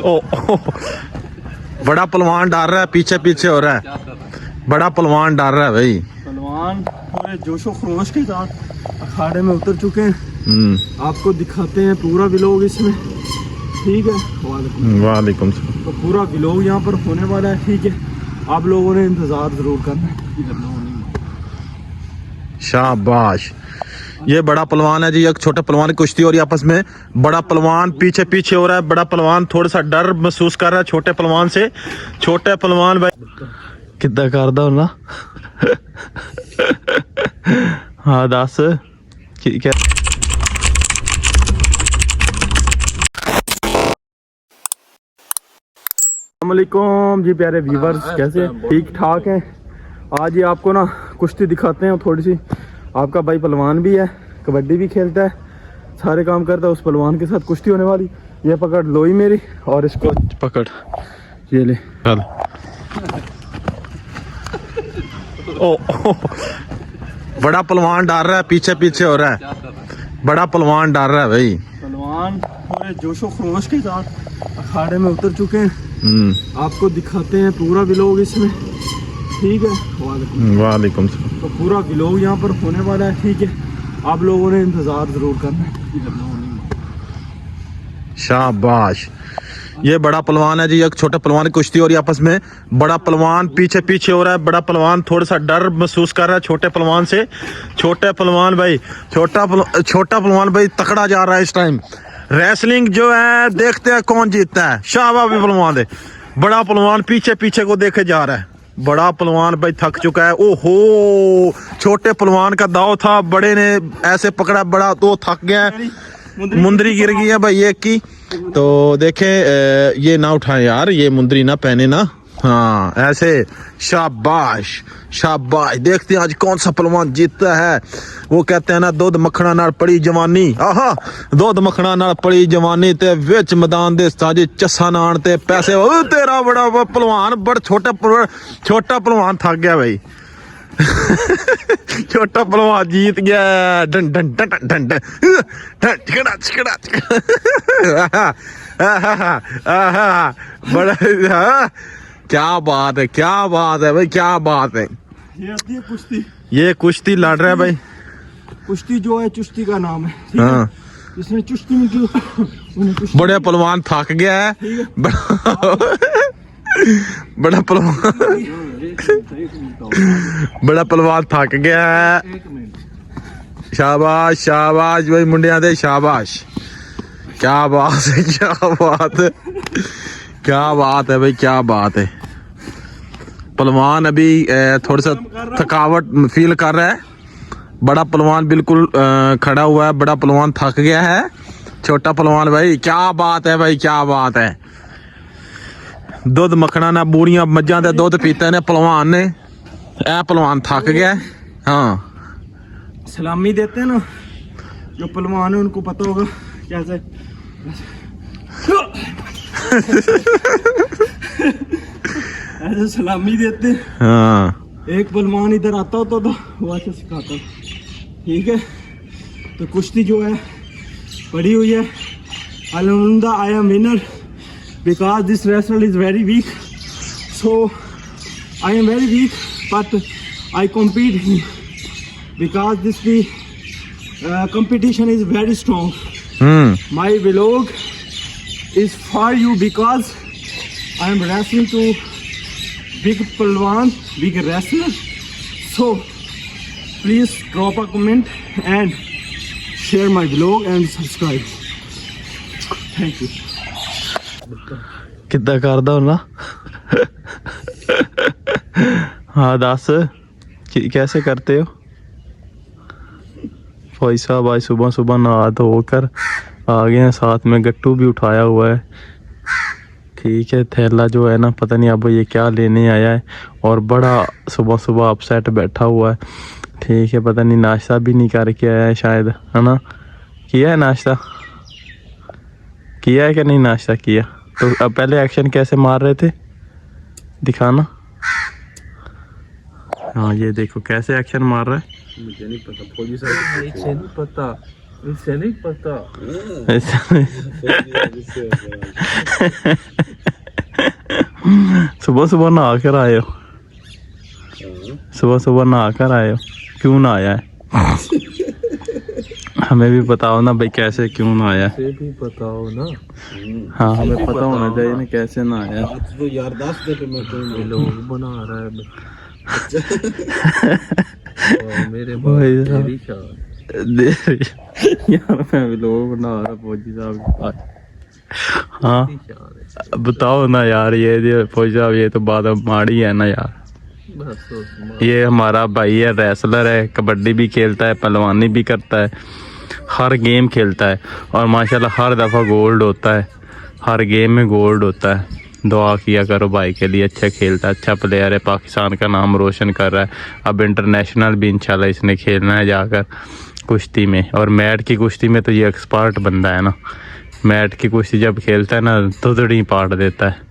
ओ, बड़ा पहलवान डर रहा है, पीछे पीछे हो रहा है, बड़ा पहलवान डर रहा है भाई। पहलवान पूरे जोशो खरोश के साथ अखाड़े में उतर चुके हैं। आपको दिखाते हैं पूरा व्लॉग इसमें, ठीक है। वालेकुम सलाम। तो पूरा व्लॉग यहाँ पर होने वाला है, ठीक है। आप लोगों ने इंतजार जरूर करना है। शाबाश। ये बड़ा पहलवान है जी, एक छोटा पहलवान की कुश्ती हो रही है आपस में। बड़ा पहलवान पीछे पीछे हो रहा है, बड़ा पहलवान थोड़ा सा डर महसूस कर रहा है छोटे पहलवान से। छोटे पहलवान भाई कितना करदा होना। हाँ दस क्या अस्सलामुअलैकुम जी प्यारे व्यूवर्स, कैसे ठीक ठाक हैं। आज ये आपको ना कुश्ती दिखाते हैं थोड़ी सी। आपका भाई पहलवान भी है, कबड्डी भी खेलता है, सारे काम करता है। उस पहलवान के साथ कुश्ती होने वाली। ये पकड़ लोई मेरी और इसको पकड़, ये ले चल। ओ, बड़ा पहलवान डर रहा है, पीछे पीछे हो रहा है, बड़ा पहलवान डर रहा है भाई। पहलवान पूरे जोशो खरोश के साथ अखाड़े में उतर चुके हैं। आपको दिखाते हैं पूरा व्लॉग इसमें, ठीक है। वालेकुम सलाम। तो पूरा व्लॉग यहाँ पर होने वाला है, ठीक है। आप लोगों ने इंतजार जरूर करना है। शाबाश। ये बड़ा पहलवान है जी, एक छोटा पहलवान की कुश्ती हो रही है आपस में। बड़ा पहलवान पीछे पीछे हो रहा है, बड़ा पहलवान थोड़ा सा डर महसूस कर रहा है छोटे पहलवान से। छोटे पहलवान भाई छोटा पहलवान भाई तकड़ा जा रहा है इस टाइम। रेसलिंग जो है देखते हैं कौन जीतता है। शाबाश भी पहलवान दे। बड़ा पहलवान पीछे पीछे को देखे जा रहा है। बड़ा पहलवान भाई थक चुका है। ओहो, छोटे पहलवान का दाव था, बड़े ने ऐसे पकड़ा, बड़ा तो थक गया। मुंदरी गिर गई है भाई एक की। तो देखें, ये ना उठाए यार, ये मुंदरी ना पहने ना। हाँ ऐसे। शाबाश शाबाश। देखते हैं आज कौन सा पहलवान जीतता है। वो कहते हैं ना, दूध मखना नाल पड़ी जवानी। आहा, दूध मखना नाल पड़ी जवानी ते विच मैदान दे साजे चस्सा नान ते पैसे। ओ तेरा बड़ा पहलवान, बड़ा छोटा पहलवान थक गया भाई। छोटा पहलवान जीत गया। Done done done done done चिकड़ा चिकड़ा बड़ा। क्या बात है, क्या बात है भाई, क्या बात है। ये कुश्ती, ये कुश्ती लड़ रहा है भाई। कुश्ती जो है चुश्ती का नाम है, ठीक है। इसमें चुश्ती में जो बड़े पहलवान थक गया है। बड़ा पहलवान थक गया है। शाबाश शाबाश भाई मुंडिया दे, शाबाश। क्या बात है, क्या बात है, क्या बात है भाई, क्या बात है। पहलवान अभी थोड़ा सा थकावट फील कर रहा है। बड़ा पहलवान बिल्कुल खड़ा हुआ है, बड़ा पहलवान थक गया है। छोटा पहलवान भाई क्या बात है भाई, क्या बात है। दूध मखना ना बूढ़िया मज्जा दे दूध पीते ने पहलवान ने। ए पहलवान थक गया। हाँ सलामी देते हैं ना जो पहलवान है, उनको पता होगा कैसे। ऐसे सलामी देते। हाँ एक पहलवान इधर आता होता तो वो ऐसे सिखाता, ठीक है। तो कुश्ती जो है पड़ी हुई है। अल्हम्दुलिल्लाह I am winner because this wrestler is very weak, so I am very weak, but I compete because this competition is very strong. My vlog is for you because I am wrestling to big palwan, big wrestler. So please drop a comment and share my vlog and subscribe. Thank you. कितना करदा होना। हाँ दस कैसे करते हो भाई साहब। आज सुबह सुबह नहा धोकर आ गए हैं, साथ में गट्टू भी उठाया हुआ है, ठीक है। थैला जो है ना, पता नहीं अब ये क्या लेने आया है। और बड़ा सुबह सुबह अपसेट बैठा हुआ है, ठीक है। पता नहीं नाश्ता भी नहीं करके आया है शायद, है ना। किया है नाश्ता, किया है कि नहीं नाश्ता किया। तो अब पहले एक्शन कैसे मार रहे थे दिखाना। हाँ ये देखो कैसे एक्शन मार रहा है। मुझे नहीं पता, फौजी साहब नहीं पता। इसे नहीं पता। सुबह सुबह नहा कर आए हो? सुबह सुबह नहा कर आए हो? क्यों ना आया है? हमें भी बताओ ना भाई, कैसे क्यों ना आया? इसे भी बताओ ना। हाँ हमें पता होना चाहिए ना कैसे ना आया। तो यार 10 पे मैं कोई लोग बना रहा है। मेरे भाई तेरी शान। यार मैं भी लोग बना रहा फौजी साहब के पास। हाँ बताओ ना यार, ये फौजी साहब ये तो बात माड़ी है ना यार। ये हमारा भाई है, रेसलर है, कबड्डी भी खेलता है, पहलवानी भी करता है, हर गेम खेलता है और माशाल्लाह हर दफ़ा गोल्ड होता है, हर गेम में गोल्ड होता है। दुआ किया करो भाई के लिए, अच्छा खेलता है, अच्छा प्लेयर है, पाकिस्तान का नाम रोशन कर रहा है। अब इंटरनेशनल भी इंशाल्लाह इसने खेलना है जाकर कुश्ती में, और मैट की कुश्ती में तो ये एक्सपर्ट बंदा है ना। मैट की कुश्ती जब खेलता है ना तो दड़ी पाट देता है।